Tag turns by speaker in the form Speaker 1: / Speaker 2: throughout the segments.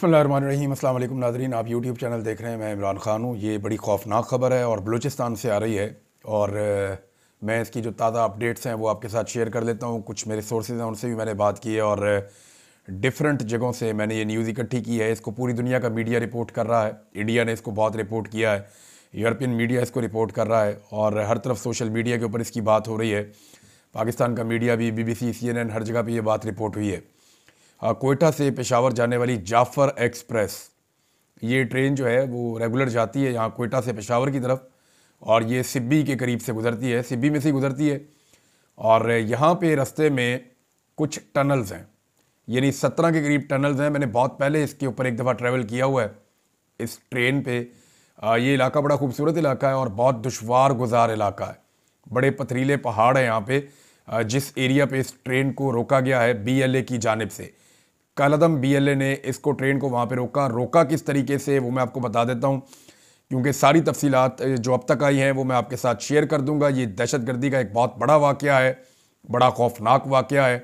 Speaker 1: बिस्मिल्लाहिर्रहमानिर्रहीम। अस्सलाम वालेकुम नाज़रीन, आप यूट्यूब चैनल देख रहे हैं। मैं इमरान ख़ान हूँ। ये बड़ी ख़ौफनाक ख़बर है और बलूचिस्तान से आ रही है और मैं इसकी जो ताज़ा अपडेट्स हैं वो आपके साथ शेयर कर लेता हूँ। कुछ मेरे सोर्सेज हैं, उनसे भी मैंने बात की है और डिफरेंट जगहों से मैंने ये न्यूज़ इकट्ठी की है। इसको पूरी दुनिया का मीडिया रिपोर्ट कर रहा है। इंडिया ने इसको बहुत रिपोर्ट किया है, यूरोपियन मीडिया इसको रिपोर्ट कर रहा है और हर तरफ सोशल मीडिया के ऊपर इसकी बात हो रही है। पाकिस्तान का मीडिया भी, BBC, CNN, हर जगह पर ये बात रिपोर्ट हुई है। कोयटा से पेशावर जाने वाली जाफ़र एक्सप्रेस, ये ट्रेन जो है वो रेगुलर जाती है यहाँ कोयटा से पेशावर की तरफ और ये सिब्बी के करीब से गुज़रती है, सिब्बी में से गुज़रती है। और यहाँ पे रास्ते में कुछ टनल्स हैं, यानी 17 के करीब टनल्स हैं। मैंने बहुत पहले इसके ऊपर एक दफ़ा ट्रैवल किया हुआ है इस ट्रेन पे। ये इलाका बड़ा खूबसूरत इलाका है और बहुत दुश्वार गुजार इलाका है। बड़े पथरीले पहाड़ हैं यहाँ पे। जिस एरिया पे इस ट्रेन को रोका गया है BLA की जानिब से, कालादम BLA ने इसको ट्रेन को वहाँ पे रोका किस तरीके से वो मैं आपको बता देता हूँ, क्योंकि सारी तफसीलात जो अब तक आई हैं वो मैं आपके साथ शेयर कर दूँगा। ये दहशतगर्दी का एक बहुत बड़ा वाक़या है, बड़ा खौफनाक वाक़या है।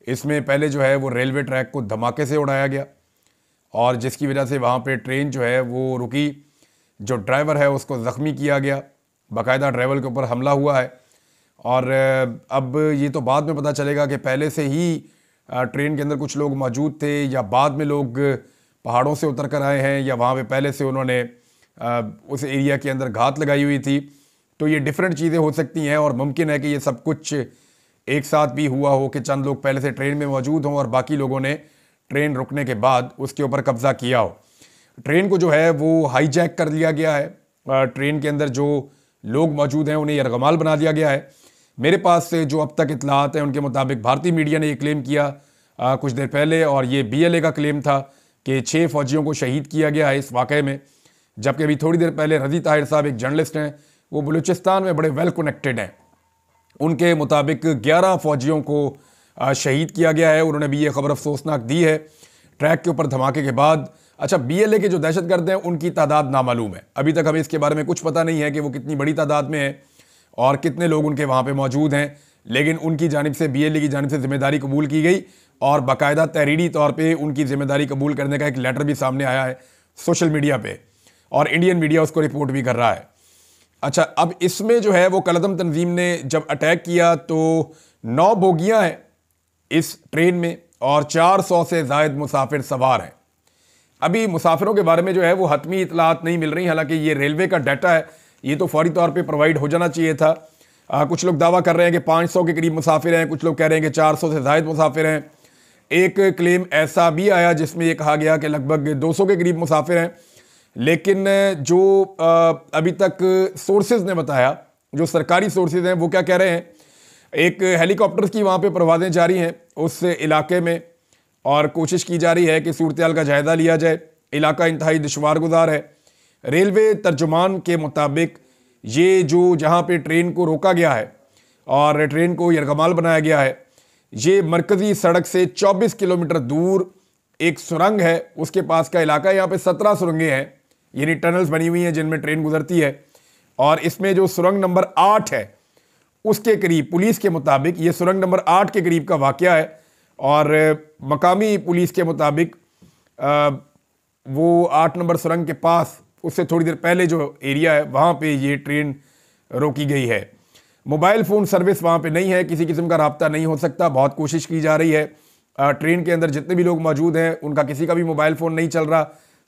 Speaker 1: इसमें पहले जो है वो रेलवे ट्रैक को धमाके से उड़ाया गया और जिसकी वजह से वहाँ पर ट्रेन जो है वो रुकी। जो ड्राइवर है उसको ज़ख्मी किया गया, बाकायदा ड्राइवर के ऊपर हमला हुआ है। और अब ये तो बाद में पता चलेगा कि पहले से ही ट्रेन के अंदर कुछ लोग मौजूद थे या बाद में लोग पहाड़ों से उतर कर आए हैं या वहाँ पे पहले से उन्होंने उस एरिया के अंदर घात लगाई हुई थी। तो ये डिफरेंट चीज़ें हो सकती हैं और मुमकिन है कि ये सब कुछ एक साथ भी हुआ हो कि चंद लोग पहले से ट्रेन में मौजूद हों और बाकी लोगों ने ट्रेन रुकने के बाद उसके ऊपर कब्ज़ा किया हो। ट्रेन को जो है वो हाईजैक कर लिया गया है। ट्रेन के अंदर जो लोग मौजूद हैं उन्हें यरगमाल बना दिया गया है। मेरे पास से जो अब तक इत्तलात हैं उनके मुताबिक भारतीय मीडिया ने ये क्लेम किया कुछ देर पहले और ये BLA का क्लेम था कि 6 फ़ौजियों को शहीद किया गया है इस वाक़े में। जबकि अभी थोड़ी देर पहले रज़ी ताहिर साहब एक जर्नलिस्ट हैं, वो बलूचिस्तान में बड़े वेल कनेक्टेड हैं। उनके मुताबिक 11 फ़ौजियों को शहीद किया गया है। उन्होंने भी ये खबर अफसोसनाक दी है ट्रैक के ऊपर धमाके के बाद। अच्छा, BLA के जो दहशतगर्द हैं उनकी तादाद नामालूम है। अभी तक हमें इसके बारे में कुछ पता नहीं है कि वो कितनी बड़ी तादाद में है और कितने लोग उनके वहाँ पे मौजूद हैं, लेकिन उनकी जानिब से BLA की जानिब से ज़िम्मेदारी कबूल की गई और बाकायदा तहरीरी तौर पे उनकी ज़िम्मेदारी कबूल करने का एक लेटर भी सामने आया है सोशल मीडिया पे और इंडियन मीडिया उसको रिपोर्ट भी कर रहा है। अच्छा, अब इसमें जो है वो कालादम तंजीम ने जब अटैक किया तो 9 बोगियाँ हैं इस ट्रेन में और 400 से ज़ायद मुसाफिर सवार हैं। अभी मुसाफिरों के बारे में जो है वो हतमी इतलात नहीं मिल रही, हालांकि ये रेलवे का डाटा है, ये तो फौरी तौर पे प्रोवाइड हो जाना चाहिए था। कुछ लोग दावा कर रहे हैं कि 500 के करीब मुसाफिर हैं, कुछ लोग कह रहे हैं कि 400 से ज़ायद मुसाफिर हैं। एक क्लेम ऐसा भी आया जिसमें ये कहा गया कि लगभग 200 के करीब मुसाफिर हैं, लेकिन जो अभी तक सोर्सेज ने बताया, जो सरकारी सोर्सेज हैं, वो क्या कह रहे हैं, एक हेलीकॉप्टर की वहाँ पर परवाज़ें जारी हैं उस इलाके में और कोशिश की जा रही है कि सूरत हाल का जायज़ा लिया जाए। इलाका इंतहाई दुश्वार गुजार है। रेलवे तर्जुमान के मुताबिक ये जो जहाँ पे ट्रेन को रोका गया है और ट्रेन को यरगमाल बनाया गया है, ये मरकज़ी सड़क से 24 किलोमीटर दूर एक सुरंग है, उसके पास का इलाका है। यहाँ पे 17 सुरंगें हैं, यानी टनल्स बनी हुई हैं जिनमें ट्रेन गुजरती है और इसमें जो सुरंग नंबर 8 है उसके करीब, पुलिस के मुताबिक ये सुरंग नंबर 8 के करीब का वाक़या है और मकामी पुलिस के मुताबिक वो 8 नंबर सुरंग के पास, उससे थोड़ी देर पहले जो एरिया है वहाँ पे ये ट्रेन रोकी गई है। मोबाइल फ़ोन सर्विस वहाँ पे नहीं है, किसी किस्म का रब्ता नहीं हो सकता। बहुत कोशिश की जा रही है। ट्रेन के अंदर जितने भी लोग मौजूद हैं उनका किसी का भी मोबाइल फ़ोन नहीं चल रहा,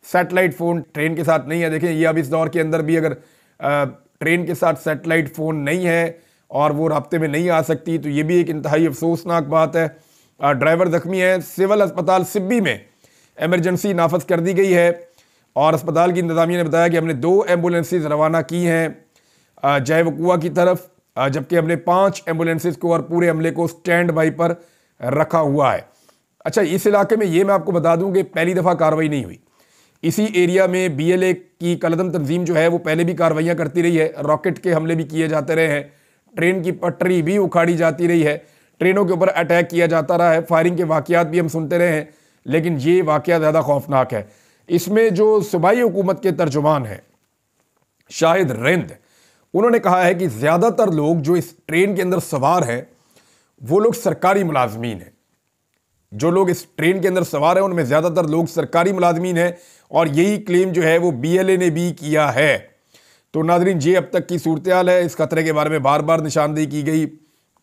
Speaker 1: सैटेलाइट फ़ोन ट्रेन के साथ नहीं है। देखें, ये अब इस दौर के अंदर भी अगर ट्रेन के साथ सैटेलाइट फ़ोन नहीं है और वो रब्ते में नहीं आ सकती तो ये भी एक इंतहाई अफसोसनाक बात है। ड्राइवर ज़ख्मी है। सिविल अस्पताल सिब्बी में एमरजेंसी नाफज कर दी गई है और अस्पताल की इंतज़ामिया ने बताया कि हमने 2 एम्बुलेंसेज रवाना की हैं जय वकुआ की तरफ, जबकि हमने 5 एम्बुलेंसेज को और पूरे अमले को स्टैंड बाई पर रखा हुआ है। अच्छा, इस इलाके में ये मैं आपको बता दूं कि पहली दफ़ा कार्रवाई नहीं हुई। इसी एरिया में BLA की कालादम तंजीम जो है वो पहले भी कार्रवाइयाँ करती रही है। रॉकेट के हमले भी किए जाते रहे हैं, ट्रेन की पटरी भी उखाड़ी जाती रही है, ट्रेनों के ऊपर अटैक किया जाता रहा है, फायरिंग के वाक़यात भी हम सुनते रहे हैं, लेकिन ये वाक़या ज़्यादा खौफनाक है। इसमें जो सूबाई हुकूमत के तर्जुमान हैं शाहिद रिंद, उन्होंने कहा है कि ज़्यादातर लोग जो इस ट्रेन के अंदर सवार हैं वो लोग सरकारी मुलाजमीन हैं। जो लोग इस ट्रेन के अंदर सवार हैं उनमें ज़्यादातर लोग सरकारी मुलाजमीन हैं और यही क्लेम जो है वो BLA ने भी किया है। तो नाज़रीन, ये अब तक की सूरत हाल है। इस खतरे के बारे में बार बार निशानदेही की गई,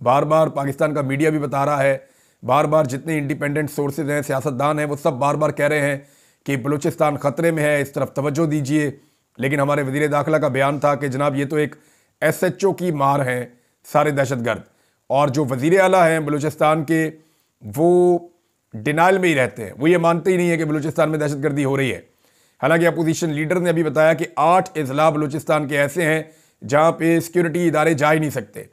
Speaker 1: बार बार पाकिस्तान का मीडिया भी बता रहा है, बार बार जितने इंडिपेंडेंट सोर्सेज हैं, सियासतदान हैं, वो सब बार बार कह रहे हैं कि बलूचिस्तान ख़तरे में है, इस तरफ तवज्जो दीजिए। लेकिन हमारे वज़ीर दाखिला का बयान था कि जनाब ये तो एक SHO की मार है सारे दहशतगर्द, और जो वज़ीर आला हैं बलूचिस्तान के वो डिनाइल में ही रहते हैं, वो ये मानते ही नहीं है कि बलूचिस्तान में दहशतगर्दी हो रही है। हालांकि अपोजिशन लीडर ने अभी बताया कि 8 अजला बलूचिस्तान के ऐसे हैं जहां पे सिक्योरिटी इदारे जा ही नहीं सकते,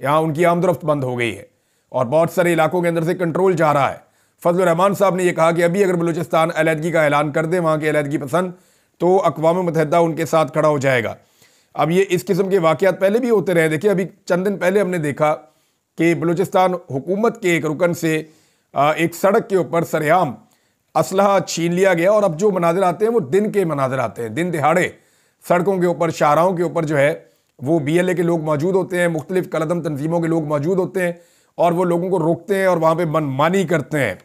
Speaker 1: यहाँ उनकी आमदरफ्त बंद हो गई है और बहुत सारे इलाकों के अंदर से कंट्रोल जा रहा है। फजलुर रहमान साहब ने यह कहा कि अभी अगर बलूचिस्तान अलहदगी का ऐलान कर दे, वहाँ की अलहदगी पसंद, तो अक़वाम मुत्तहिदा उनके साथ खड़ा हो जाएगा। अब ये इस किस्म के वाक़यात पहले भी होते रहे। देखिए, अभी चंद दिन पहले हमने देखा कि बलूचिस्तान हुकूमत के एक रुकन से एक सड़क के ऊपर सरेआम असलहा छीन लिया गया, और अब जो मनाजिर आते हैं वो दिन के मनाजिर आते हैं। दिन दिहाड़े सड़कों के ऊपर, शाहराहों के ऊपर जो है वो BLA के लोग मौजूद होते हैं, मुख्तलिफ कलदम तंजीमों के लोग मौजूद होते हैं और वो लोगों को रोकते हैं और वहाँ पे मनमानी करते हैं।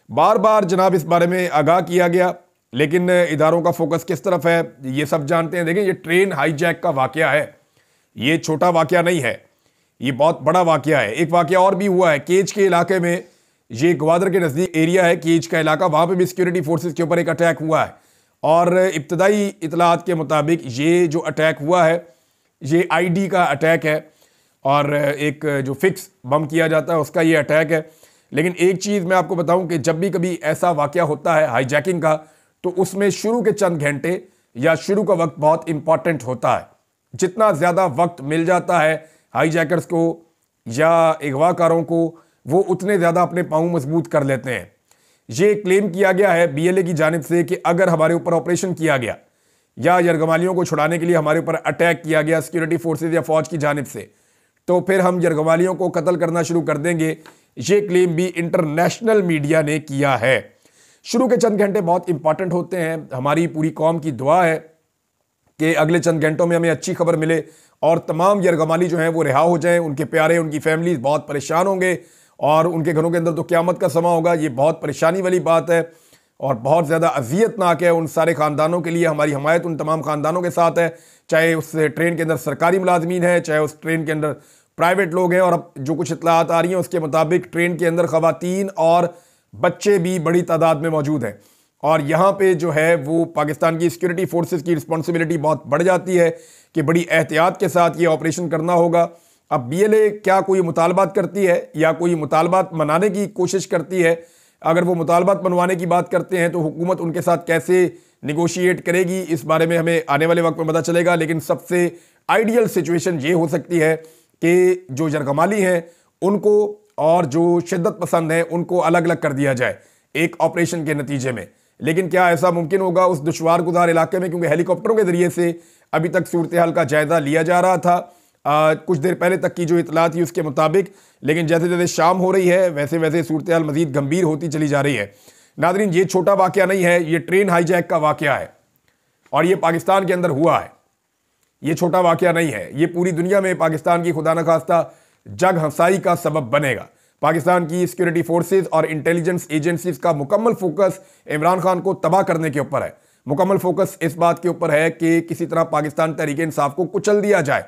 Speaker 1: बार बार जनाब इस बारे में आगाह किया गया, लेकिन इदारों का फोकस किस तरफ है ये सब जानते हैं। देखें, ये ट्रेन हाईजैक का वाकया है, ये छोटा वाकया नहीं है, ये बहुत बड़ा वाकया है। एक वाकया और भी हुआ है केज के इलाके में, ये ग्वादर के नज़दीक एरिया है केज का इलाका, वहाँ पे भी सिक्योरिटी फोर्सेस के ऊपर एक अटैक हुआ है और इब्तदाई इतलात के मुताबिक ये जो अटैक हुआ है ये ID का अटैक है और एक जो फिक्स बम किया जाता है उसका ये अटैक है। लेकिन एक चीज़ मैं आपको बताऊं कि जब भी कभी ऐसा वाकया होता है हाईजैकिंग का, तो उसमें शुरू के चंद घंटे या शुरू का वक्त बहुत इंपॉर्टेंट होता है। जितना ज़्यादा वक्त मिल जाता है हाईजैकर्स को या अगवाकारों को, वो उतने ज़्यादा अपने पाँव मजबूत कर लेते हैं। ये क्लेम किया गया है BLA की जानिब से कि अगर हमारे ऊपर ऑपरेशन किया गया या यरगमालियों को छुड़ाने के लिए हमारे ऊपर अटैक किया गया सिक्योरिटी फोर्सेज या फौज की जानिब से, तो फिर हम यरगमालियों को कत्ल करना शुरू कर देंगे। ये क्लेम भी इंटरनेशनल मीडिया ने किया है। शुरू के चंद घंटे बहुत इंपॉर्टेंट होते हैं। हमारी पूरी कौम की दुआ है कि अगले चंद घंटों में हमें अच्छी खबर मिले और तमाम यरगमाली जो हैं वो रिहा हो जाएं। उनके प्यारे, उनकी फैमिलीज बहुत परेशान होंगे और उनके घरों के अंदर तो क़यामत का समा होगा। ये बहुत परेशानी वाली बात है और बहुत ज़्यादा अज़ियतनाक है उन सारे ख़ानदानों के लिए। हमारी हमायत उन तमाम ख़ानदानों के साथ है, चाहे उस ट्रेन के अंदर सरकारी मुलाजमीन है, चाहे उस ट्रेन के अंदर प्राइवेट लोग हैं। और अब जो कुछ इत्तलात आ रही हैं उसके मुताबिक ट्रेन के अंदर ख़वातीन और बच्चे भी बड़ी तादाद में मौजूद हैं और यहाँ पे जो है वो पाकिस्तान की सिक्योरिटी फोर्सेस की रिस्पॉन्सिबिलिटी बहुत बढ़ जाती है कि बड़ी एहतियात के साथ ये ऑपरेशन करना होगा। अब BLA क्या कोई मुतालबात करती है या कोई मुतालबात मनाने की कोशिश करती है? अगर वो मुतालबात मनवाने की बात करते हैं तो हुकूमत उनके साथ कैसे निगोशिएट करेगी, इस बारे में हमें आने वाले वक्त में पता चलेगा। लेकिन सबसे आइडियल सिचुएशन ये हो सकती है कि जो यरगमाली हैं उनको और जो शिद्दत पसंद हैं उनको अलग अलग कर दिया जाए एक ऑपरेशन के नतीजे में। लेकिन क्या ऐसा मुमकिन होगा उस दुश्वार गुजार इलाके में? क्योंकि हेलीकॉप्टरों के जरिए से अभी तक सूरत हाल का जायजा लिया जा रहा था कुछ देर पहले तक की जो इतला थी उसके मुताबिक, लेकिन जैसे जैसे शाम हो रही है वैसे वैसे सूरत हाल मजीद गंभीर होती चली जा रही है। नादरीन, ये छोटा वाकया नहीं है, ये ट्रेन हाईजैक का वाकया है और ये पाकिस्तान के अंदर हुआ है। ये छोटा वाकया नहीं है, ये पूरी दुनिया में पाकिस्तान की खुदा न खास्ता जग हंसाई का सबब बनेगा। पाकिस्तान की सिक्योरिटी फोर्सेस और इंटेलिजेंस एजेंसीज का मुकम्मल फोकस इमरान खान को तबाह करने के ऊपर है। मुकम्मल फोकस इस बात के ऊपर है कि किसी तरह पाकिस्तान तहरीक इंसाफ को कुचल दिया जाए।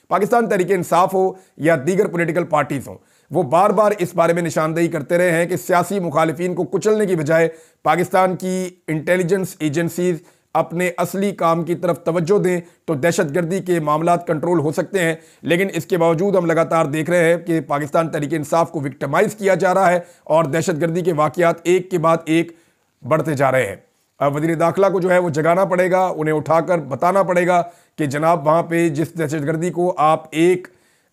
Speaker 1: पाकिस्तान तहरीक इंसाफ हो या दीगर पॉलिटिकल पार्टीज हो, वो बार बार इस बारे में निशानदेही करते रहे हैं कि सियासी मुखालिफिन को कुचलने की बजाय पाकिस्तान की इंटेलिजेंस एजेंसीज अपने असली काम की तरफ तवज्जो दें तो दहशतगर्दी के मामलात कंट्रोल हो सकते हैं। लेकिन इसके बावजूद हम लगातार देख रहे हैं कि पाकिस्तान तहरीक इंसाफ को विक्टिमाइज किया जा रहा है और दहशतगर्दी के वाकयात एक के बाद एक बढ़ते जा रहे हैं। अब वज़ीर दाखिला को जो है वो जगाना पड़ेगा, उन्हें उठाकर बताना पड़ेगा कि जनाब वहाँ पे जिस दहशतगर्दी को आप एक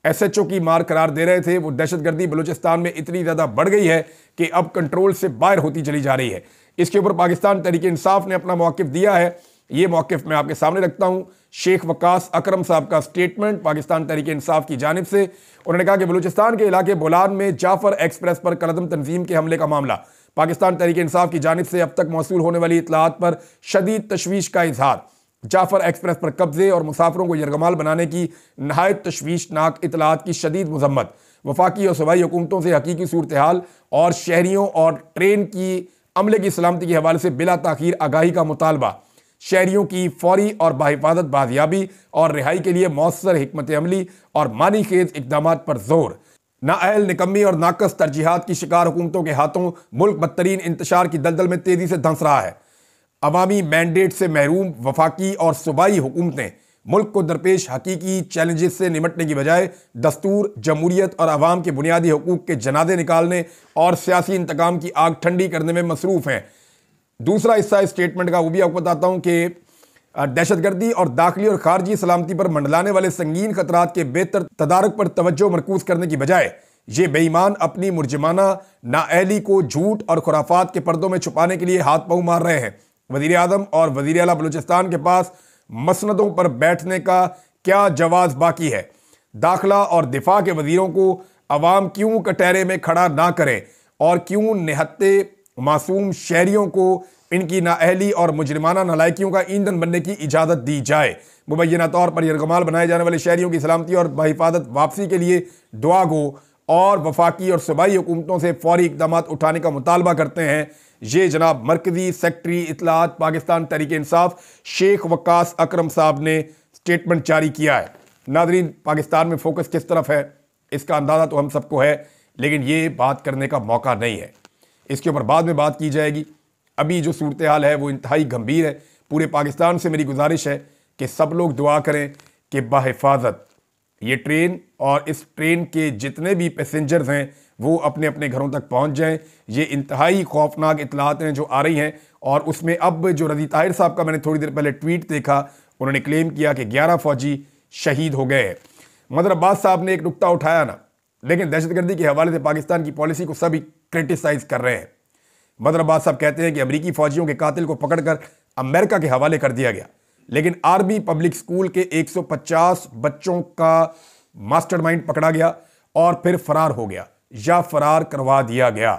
Speaker 1: SHO की मार करार दे रहे थे, वो दहशतगर्दी बलूचिस्तान में इतनी ज़्यादा बढ़ गई है कि अब कंट्रोल से बाहर होती चली जा रही है। इसके ऊपर पाकिस्तान तहरीक इंसाफ ने अपना मौक़िफ़ दिया है। ये मौक़िफ़ मैं आपके सामने रखता हूँ। शेख वकास अकरम साहब का स्टेटमेंट पाकिस्तान तहरीक इंसाफ की जानिब से। उन्होंने कहा कि बलूचिस्तान के इलाके बोलान में जाफर एक्सप्रेस पर कलदम तंजीम के हमले का मामला, पाकिस्तान तहरीक इंसाफ की जानिब से अब तक मौसूल होने वाली इतलात पर शदीद तशवीश का इजहार। जाफर एक्सप्रेस पर कब्जे और मुसाफिरों को यरगमाल बनाने की नहायत तशवीशनाक इतलात की शदीद मजम्मत। वफाकी और सूबाई हुकूमतों से हकीकी सूरत हाल और शहरियों और ट्रेन की अमले की सलामती के हवाले से बिला ताखीर आगाही का मुतालबा, शहरियों की फौरी और बाहिफाजत बाजियाबी और रिहाई के लिए मौसर हिकमत अमली और मानी खेज इकदाम पर जोर। नाअहल, निकम्मी और नाकस तरजीहात की शिकार हुकूमतों के हाथों मुल्क बदतरीन इंतशार की दलदल में तेजी से धंस रहा है। अवामी मैंडेट से महरूम वफाकी और सूबाई हुकूमतें मुल्क को दरपेश हकीकी चैलेंजेस से निमटने की बजाय दस्तूर, जमहूरियत और अवाम के बुनियादी हकूक के जनादे निकालने और सियासी इंतकाम की आग ठंडी करने में मसरूफ़ हैं। दूसरा हिस्सा इस स्टेटमेंट का वो भी आपको बताता हूँ कि दहशतगर्दी और दाखिली और खारजी सलामती पर मंडलाने वाले संगीन खतरात के बेहतर तदारक पर तवज्जो मरकूज करने की बजाय ये बेईमान अपनी मुर्जमाना नाअहली को झूठ और खुराफात के पर्दों में छुपाने के लिए हाथ पाँव मार रहे हैं। वज़ीर आज़म और वज़ीर आला बलूचिस्तान के पास मसनदों पर बैठने का क्या जवाज बाकी है? दाखिला और दिफा के वज़ीरों को अवाम क्यों कटहरे में खड़ा ना करें और क्यों निहत्ते मासूम शहरियों को इनकी नाअहली और मुजरिमाना नलायकियों का ईंधन बनने की इजाज़त दी जाए? मुबैना तौर पर यरगमाल बनाए जाने वाले शहरियों की सलामती और बहिफाजत वापसी के लिए दुआ गो और वफाकी और सूबाई हुकूमतों से फौरी इकदाम उठाने का मुतालबा करते हैं। ये जनाब मरकजी सेक्रेटरी इत्तलाआत पाकिस्तान तहरीक इंसाफ शेख वक्कास अकरम साहब ने स्टेटमेंट जारी किया है। नाज़रीन, पाकिस्तान में फोकस किस तरफ है इसका अंदाज़ा तो हम सबको है, लेकिन ये बात करने का मौका नहीं है। इसके ऊपर बाद में बात की जाएगी। अभी जो सूरत हाल है वो इंतहाई गंभीर है। पूरे पाकिस्तान से मेरी गुजारिश है कि सब लोग दुआ करें कि बाहिफाजत ये ट्रेन और इस ट्रेन के जितने भी पैसेंजर्स हैं वो अपने अपने घरों तक पहुंच जाएं। ये इंतहाई खौफनाक इतलात हैं जो आ रही हैं, और उसमें अब जो रज़ी ताहिर साहब का मैंने थोड़ी देर पहले ट्वीट देखा, उन्होंने क्लेम किया कि 11 फौजी शहीद हो गए हैं। मदर अब्बास साहब ने एक नुक्ता उठाया ना, लेकिन दहशतगर्दी के हवाले से पाकिस्तान की पॉलिसी को सभी क्रिटिसाइज कर रहे हैं। मदर अब्बास साहब कहते हैं कि अमरीकी फौजियों के कातिल को पकड़कर अमेरिका के हवाले कर दिया गया, लेकिन आर्मी पब्लिक स्कूल के 150 बच्चों का मास्टरमाइंड पकड़ा गया और फिर फरार हो गया या फरार करवा दिया गया।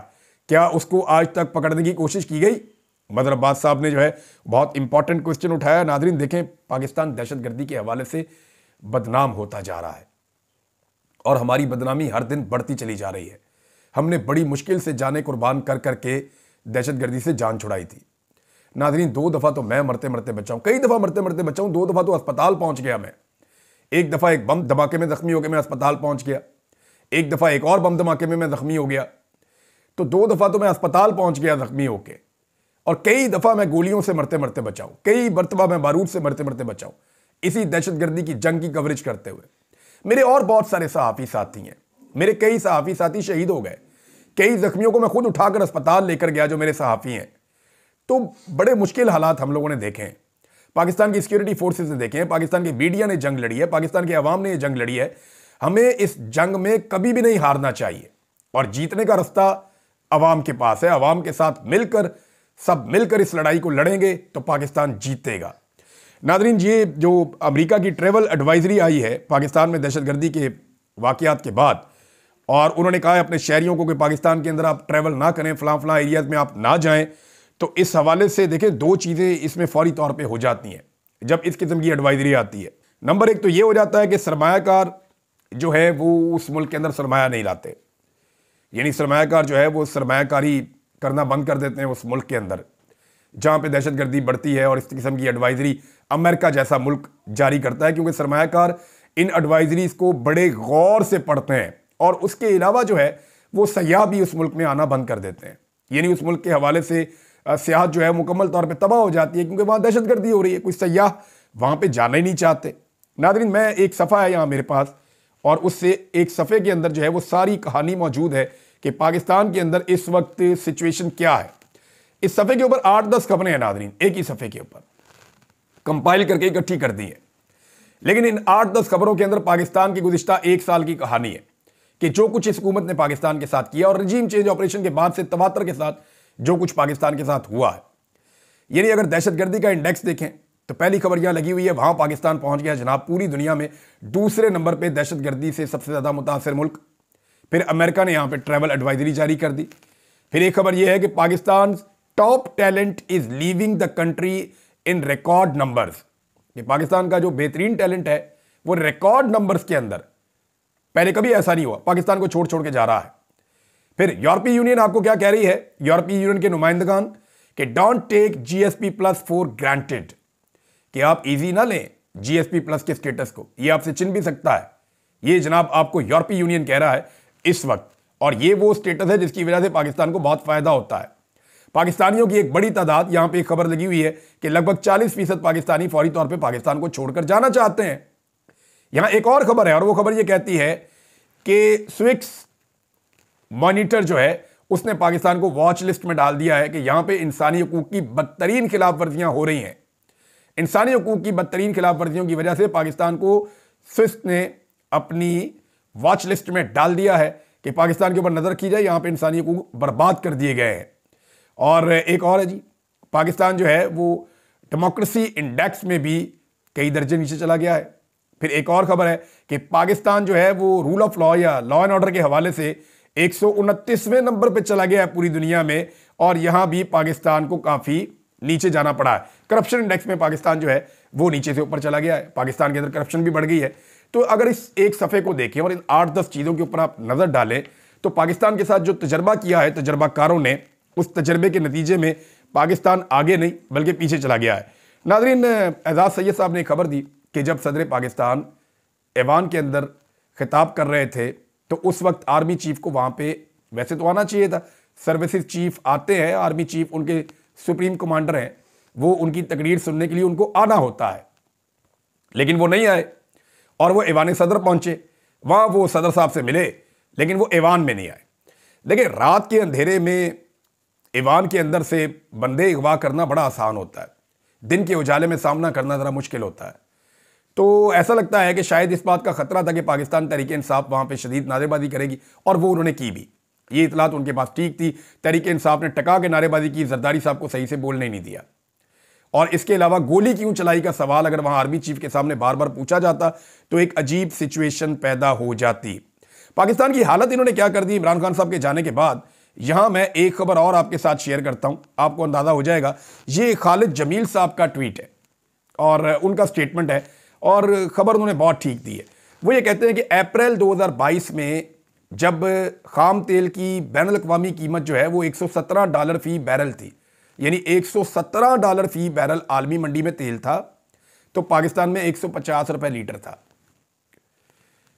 Speaker 1: क्या उसको आज तक पकड़ने की कोशिश की गई? मदर अब्बास साहब ने जो है बहुत इंपॉर्टेंट क्वेश्चन उठाया। नाज़रीन देखें, पाकिस्तान दहशतगर्दी के हवाले से बदनाम होता जा रहा है और हमारी बदनामी हर दिन बढ़ती चली जा रही है। हमने बड़ी मुश्किल से जाने कुर्बान कर करके दहशतगर्दी से जान छुड़ाई थी। नाज़रीन, 2 दफ़ा तो मैं मरते मरते बचा हूँ, कई दफ़ा मरते मरते बचा हूँ। 2 दफ़ा तो अस्पताल पहुँच गया मैं। एक दफ़ा एक बम धमाके में ज़ख्मी होकर मैं अस्पताल पहुँच गया, एक दफ़ा एक और बम धमाके में मैं ज़ख्मी हो गया। तो 2 दफ़ा तो मैं अस्पताल पहुँच गया ज़ख्मी होके, और कई दफ़ा मैं गोलियों से मरते मरते बचाऊँ, कई मरतबा मैं बारूद से मरते मरते बचाऊँ, इसी दहशतगर्दी की जंग की कवरेज करते हुए। मेरे और बहुत सारे सहाफ़ी साथी हैं, मेरे कई सहाफ़ी साथी शहीद हो गए, कई ज़ख्मियों को मैं खुद उठाकर अस्पताल लेकर गया जो मेरे सहाफ़ी हैं। तो बड़े मुश्किल हालात हम लोगों ने देखे हैं। पाकिस्तान की सिक्योरिटी फोर्सेस ने देखे हैं, पाकिस्तान की मीडिया ने जंग लड़ी है, पाकिस्तान की आवाम ने यह जंग लड़ी है। हमें इस जंग में कभी भी नहीं हारना चाहिए और जीतने का रास्ता अवाम के पास है। अवाम के साथ मिलकर, सब मिलकर इस लड़ाई को लड़ेंगे तो पाकिस्तान जीतेगा। नाज़रीन, ये जो अमेरिका की ट्रैवल एडवाइजरी आई है पाकिस्तान में दहशतगर्दी के वाक़यात के बाद, और उन्होंने कहा है अपने शहरियों को कि पाकिस्तान के अंदर आप ट्रैवल ना करें, फलां एरियाज़ में आप ना जाएं। तो इस हवाले से देखें, 2 चीज़ें इसमें फौरी तौर पे हो जाती हैं जब इस किस्म की एडवाइजरी आती है। नंबर 1 तो ये हो जाता है कि सरमायाकार जो है वो उस मुल्क के अंदर सरमाया नहीं लाते, यानी सरमायाकार जो है वो सरमायाकारी करना बंद कर देते हैं उस मुल्क के अंदर जहाँ पे दहशतगर्दी बढ़ती है। और इस किस्म की एडवाइजरी अमेरिका जैसा मुल्क जारी करता है, क्योंकि सरमायाकार इन एडवाइजरीज को बड़े गौर से पढ़ते हैं, और उसके अलावा जो है वो सयाह भी उस मुल्क में आना बंद कर देते हैं। यानी उस मुल्क के हवाले से सियाहत जो है मुकम्मल तौर पे तबाह हो जाती है, क्योंकि वहाँ दहशतगर्दी हो रही है, कोई सयाह वहाँ पे जाना ही नहीं चाहते। नाज़रीन, मैं एक सफ़ा है यहाँ मेरे पास, और उससे एक सफ़े के अंदर जो है वो सारी कहानी मौजूद है कि पाकिस्तान के अंदर इस वक्त सिचुएशन क्या है। इस सफ़े के ऊपर 8-10 खबरें हैं नाज़रीन, एक ही सफ़े के ऊपर कंपाइल करके इकट्ठी कर दी है। लेकिन इन 8-10 खबरों के अंदर पाकिस्तान की गुज़िश्ता 1 साल की कहानी है कि जो कुछ इस हुकूमत ने पाकिस्तान के साथ किया, और रजीम चेंज ऑपरेशन के बाद से तवातर के साथ जो कुछ पाकिस्तान के साथ हुआ है। यानी अगर दहशतगर्दी का इंडेक्स देखें तो पहली खबर यहां लगी हुई है, वहां पाकिस्तान पहुंच गया जनाब पूरी दुनिया में दूसरे नंबर पे दहशतगर्दी से सबसे ज्यादा मुतासर मुल्क। फिर अमेरिका ने यहां पे ट्रैवल एडवाइजरी जारी कर दी। फिर एक खबर यह है कि Pakistan top talent is leaving the country in record numbers, कि पाकिस्तान का जो बेहतरीन टैलेंट है वो रिकॉर्ड नंबर्स के अंदर पहले कभी ऐसा नहीं हुआ, पाकिस्तान को छोड़ छोड़ के जा रहा है। फिर यूरोपीय यूनियन आपको क्या कह रही है, यूरोपीय यूनियन के नुमाइंदगान कि don't take GSP plus for granted, कि आप इजी ना लें जीएसपी प्लस के स्टेटस को, ये आपसे छिन भी सकता है। ये जनाब आपको यूरोपीय यूनियन कह रहा है इस वक्त, और ये वो स्टेटस है जिसकी वजह से पाकिस्तान को बहुत फायदा होता है। पाकिस्तानियों की एक बड़ी तादाद, यहां पे एक खबर लगी हुई है कि लगभग 40% पाकिस्तानी फौरी तौर पे पाकिस्तान को छोड़कर जाना चाहते हैं। यहां एक और खबर है, और वो खबर ये कहती है कि स्विक्स मॉनिटर जो है उसने पाकिस्तान को वॉच लिस्ट में डाल दिया है कि यहां पे इंसानी हकूक की बदतरीन खिलाफ वर्जियां हो रही हैं। इंसानी हकूक की बदतरीन खिलाफ वर्जियों की वजह से पाकिस्तान को स्विस ने अपनी वॉच लिस्ट में डाल दिया है कि पाकिस्तान के ऊपर नजर की जाए, यहां पे इंसानी हकूक बर्बाद कर दिए गए हैं। और एक और है जी, पाकिस्तान जो है वो डेमोक्रेसी इंडेक्स में भी कई दर्जे नीचे चला गया है। फिर एक और खबर है कि पाकिस्तान जो है वो रूल ऑफ लॉ या लॉ एंड ऑर्डर के हवाले से 129वें नंबर पे चला गया है पूरी दुनिया में, और यहां भी पाकिस्तान को काफी नीचे जाना पड़ा है। करप्शन इंडेक्स में पाकिस्तान जो है वो नीचे से ऊपर चला गया है, पाकिस्तान के अंदर करप्शन भी बढ़ गई है। तो अगर इस एक सफ़े को देखें और इन 8-10 चीज़ों के ऊपर आप नज़र डालें तो पाकिस्तान के साथ जो तजर्बा किया है तजर्बाकारों ने, उस तजर्बे के नतीजे में पाकिस्तान आगे नहीं बल्कि पीछे चला गया है। नाज़रीन, एजाज सैयद साहब ने खबर दी कि जब सदर पाकिस्तान ऐवान के अंदर खिताब कर रहे थे तो उस वक्त आर्मी चीफ को वहाँ पे वैसे तो आना चाहिए था, सर्विसेज चीफ आते हैं, आर्मी चीफ उनके सुप्रीम कमांडर हैं, वो उनकी तकरीर सुनने के लिए उनको आना होता है, लेकिन वो नहीं आए और वो ऐवान सदर पहुंचे। वहां वो सदर साहब से मिले लेकिन वो ऐवान में नहीं आए। देखिए, रात के अंधेरे में ऐवान के अंदर से बंदे अगवा करना बड़ा आसान होता है, दिन के उजाले में सामना करना ज़रा मुश्किल होता है। तो ऐसा लगता है कि शायद इस बात का खतरा था कि पाकिस्तान तहरीक इंसाफ वहां पे शदीद नारेबाजी करेगी, और वो उन्होंने की भी। ये इतलात उनके पास ठीक थी। तहरीक इंसाफ ने टका के नारेबाजी की, जरदारी साहब को सही से बोलने नहीं दिया। और इसके अलावा गोली क्यों चलाई का सवाल अगर वहां आर्मी चीफ के सामने बार बार पूछा जाता तो एक अजीब सिचुएशन पैदा हो जाती। पाकिस्तान की हालत इन्होंने क्या कर दी इमरान खान साहब के जाने के बाद। यहां मैं एक खबर और आपके साथ शेयर करता हूं, आपको अंदाजा हो जाएगा। ये खालिद जमील साहब का ट्वीट है और उनका स्टेटमेंट है, और खबर उन्होंने बहुत ठीक दी है। वो ये कहते हैं कि अप्रैल 2022 में जब खाम तेल की बैनुल अक़वामी कीमत जो है वो $117 फी बैरल थी, यानी $117 फी बैरल आलमी मंडी में तेल था, तो पाकिस्तान में 150 रुपए लीटर था।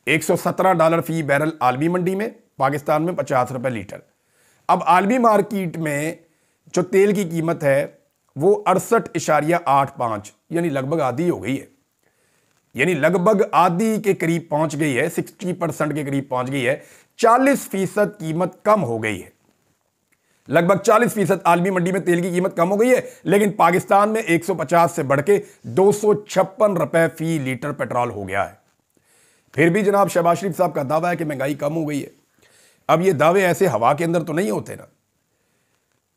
Speaker 1: $117 फी बैरल आलमी मंडी में, पाकिस्तान में 50 रुपए लीटर। अब आलमी मार्केट में जो तेल की कीमत है वो 68.85 यानी लगभग आधी हो गई है, यानी लगभग आधी के करीब पहुंच गई है, 60% के करीब पहुंच गई है। 40% कीमत कम हो गई है, लगभग 40% आलमी मंडी में तेल की कीमत कम हो गई है। लेकिन पाकिस्तान में 150 से बढ़ के 256 रुपए फी लीटर पेट्रोल हो गया है। फिर भी जनाब शहबाज शरीफ साहब का दावा है कि महंगाई कम हो गई है। अब ये दावे ऐसे हवा के अंदर तो नहीं होते ना।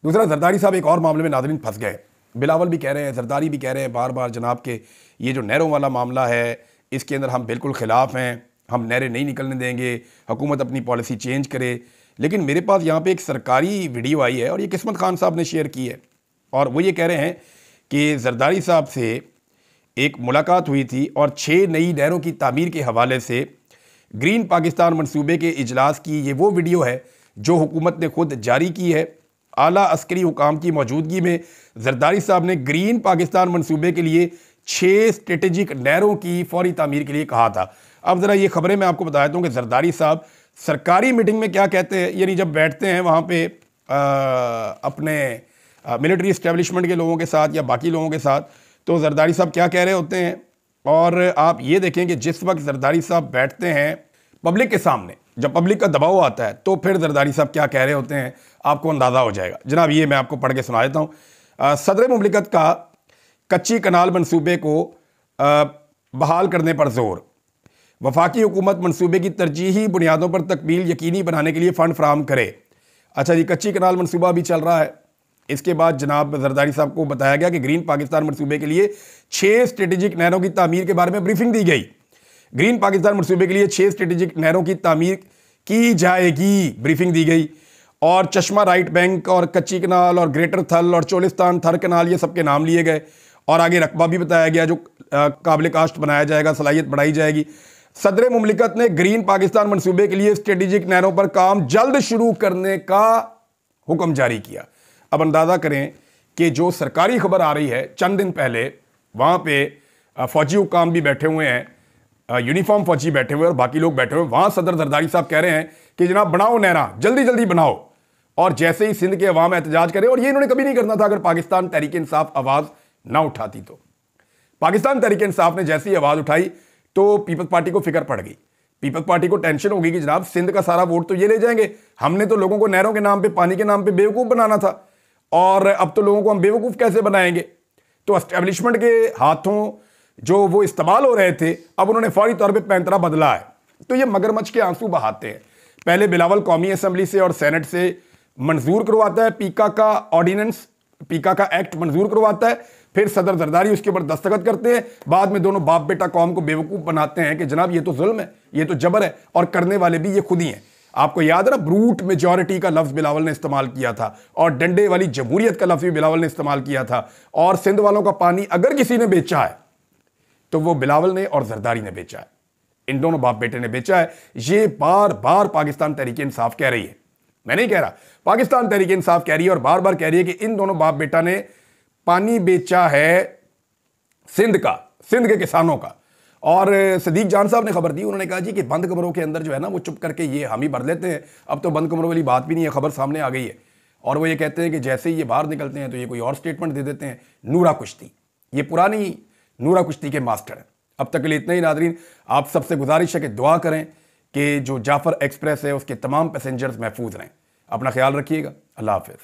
Speaker 1: दूसरा, जरदारी साहब एक और मामले में नाज़रीन फंस गए। बिलावल भी कह रहे हैं, जरदारी भी कह रहे हैं बार बार जनाब के ये जो नहरों वाला मामला है इसके अंदर हम बिल्कुल खिलाफ हैं, हम नहरें नहीं निकलने देंगे, हुकूमत अपनी पॉलिसी चेंज करे। लेकिन मेरे पास यहाँ पे एक सरकारी वीडियो आई है और ये किस्मत खान साहब ने शेयर की है, और वो ये कह रहे हैं कि जरदारी साहब से एक मुलाकात हुई थी और 6 नई नहरों की तामीर के हवाले से ग्रीन पाकिस्तान मंसूबे के इजलास की ये वो वीडियो है जो हुकूमत ने खुद जारी की है। आला अस्करी हुकाम की मौजूदगी में जरदारी साहब ने ग्रीन पाकिस्तान मंसूबे के लिए 6 स्ट्रेटेजिक नहरों की फौरी तामीर के लिए कहा था। अब ज़रा ये खबरें मैं आपको बता देता हूँ कि जरदारी साहब सरकारी मीटिंग में क्या कहते हैं, यानी जब बैठते हैं वहाँ पे अपने मिलिट्री इस्टेब्लिशमेंट के लोगों के साथ या बाकी लोगों के साथ, तो जरदारी साहब क्या कह रहे होते हैं। और आप ये देखें कि जिस वक्त जरदारी साहब बैठते हैं पब्लिक के सामने, जब पब्लिक का दबाव आता है तो फिर जरदारी साहब क्या कह रहे होते हैं, आपको अंदाज़ा हो जाएगा। जनाब ये मैं आपको पढ़ के सुना देता हूँ। सदर मुमलिकत का कच्ची कनाल मंसूबे को बहाल करने पर जोर। वफाकी हुकूमत मंसूबे की तरजीही बुनियादों पर तकमील यकीनी बनाने के लिए फ़ंड फराहम करे। अच्छा जी, कच्ची कनाल मंसूबा भी चल रहा है। इसके बाद जनाब जरदारी साहब को बताया गया कि ग्रीन पाकिस्तान मंसूबे के लिए 6 स्ट्रेटेजिक नहरों की तामीर के बारे में ब्रीफिंग दी गई। ग्रीन पाकिस्तान मंसूबे के लिए 6 स्ट्रेटेजिक नहरों की तामीर की जाएगी, ब्रीफिंग दी गई। और चश्मा राइट बैंक और कच्ची कनाल और ग्रेटर थल और चोलिस्तान थर कनाल ये सबके नाम लिए गए, और आगे रकबा भी बताया गया जो काबिल काश्त बनाया जाएगा, सलाहियत बढ़ाई जाएगी। सदर मुमलिकत ने ग्रीन पाकिस्तान मंसूबे के लिए स्ट्रेटेजिक नहरों पर काम जल्द शुरू करने का हुक्म जारी किया। अब अंदाजा करें कि जो सरकारी खबर आ रही है, चंद दिन पहले वहां पे फौजी हुकाम भी बैठे हुए हैं, यूनिफॉर्म फौजी बैठे हुए और बाकी लोग बैठे हुए, वहां सदर जरदारी साहब कह रहे हैं कि जनाब बनाओ नहरा, जल्दी जल्दी बनाओ। और जैसे ही सिंध के अवाम एहतजाज करे, और ये इन्होंने कभी नहीं करना था अगर पाकिस्तान तहरीक इंसाफ आवाज ना उठाती तो। पाकिस्तान तहरीक इंसाफ ने जैसी आवाज उठाई तो पीपल्स पार्टी को फिक्र पड़ गई। पीपल्स पार्टी को टेंशन होगी कि जनाब सिंध का सारा वोट तो ये ले जाएंगे, हमने तो लोगों को नहरों के नाम पे, पानी के नाम पे बेवकूफ बनाना था, और अब तो लोगों को हम बेवकूफ कैसे बनाएंगे। तो एस्टेब्लिशमेंट के हाथों जो वो इस्तेमाल हो रहे थे, अब उन्होंने फौरी तौर पे पैंतरा बदला है। तो ये मगरमच्छ के आंसू बहाते हैं। पहले बिलावल कौमी असेंबली से और सेनेट से मंजूर करवाता है पीका का ऑर्डिनेंस, पीका का एक्ट मंजूर करवाता है, फिर सदर जरदारी उसके ऊपर दस्तखत करते हैं। बाद में दोनों बाप बेटा कौम को बेवकूफ बनाते हैं कि जनाब ये तो जुल्म है, ये तो जबर है, और करने वाले भी ये खुद ही हैं। आपको याद है ना, ब्रूट मेजॉरिटी का लफ्ज बिलावल ने इस्तेमाल किया था, और डंडे वाली जमहूरियत का लफ्ज भी बिलावल ने इस्तेमाल किया था। और सिंध वालों का पानी अगर किसी ने बेचा है तो वो बिलावल ने और जरदारी ने बेचा है, इन दोनों बाप बेटे ने बेचा है। ये बार बार पाकिस्तान तहरीक इंसाफ कह रही है, मैं नहीं कह रहा, पाकिस्तान तहरीक इंसाफ कह रही है और बार बार कह रही है कि इन दोनों बाप बेटा ने पानी बेचा है सिंध का, सिंध के किसानों का। और सदीक जान साहब ने खबर दी, उन्होंने कहा जी कि बंद कमरों के अंदर जो है ना वो चुप करके ये हम ही भर लेते हैं, अब तो बंद कमरों वाली बात भी नहीं है, खबर सामने आ गई है। और वो ये कहते हैं कि जैसे ही ये बाहर निकलते हैं तो ये कोई और स्टेटमेंट दे देते हैं। नूरा कुश्ती, ये पुरानी नूरा कुश्ती के मास्टर हैं। अब तक के लिए इतना ही नादरीन, आप सबसे गुजारिश है कि दुआ करें कि जो जाफर एक्सप्रेस है उसके तमाम पैसेंजर्स महफूज रहें। अपना ख्याल रखिएगा। अल्लाह हाफिज़।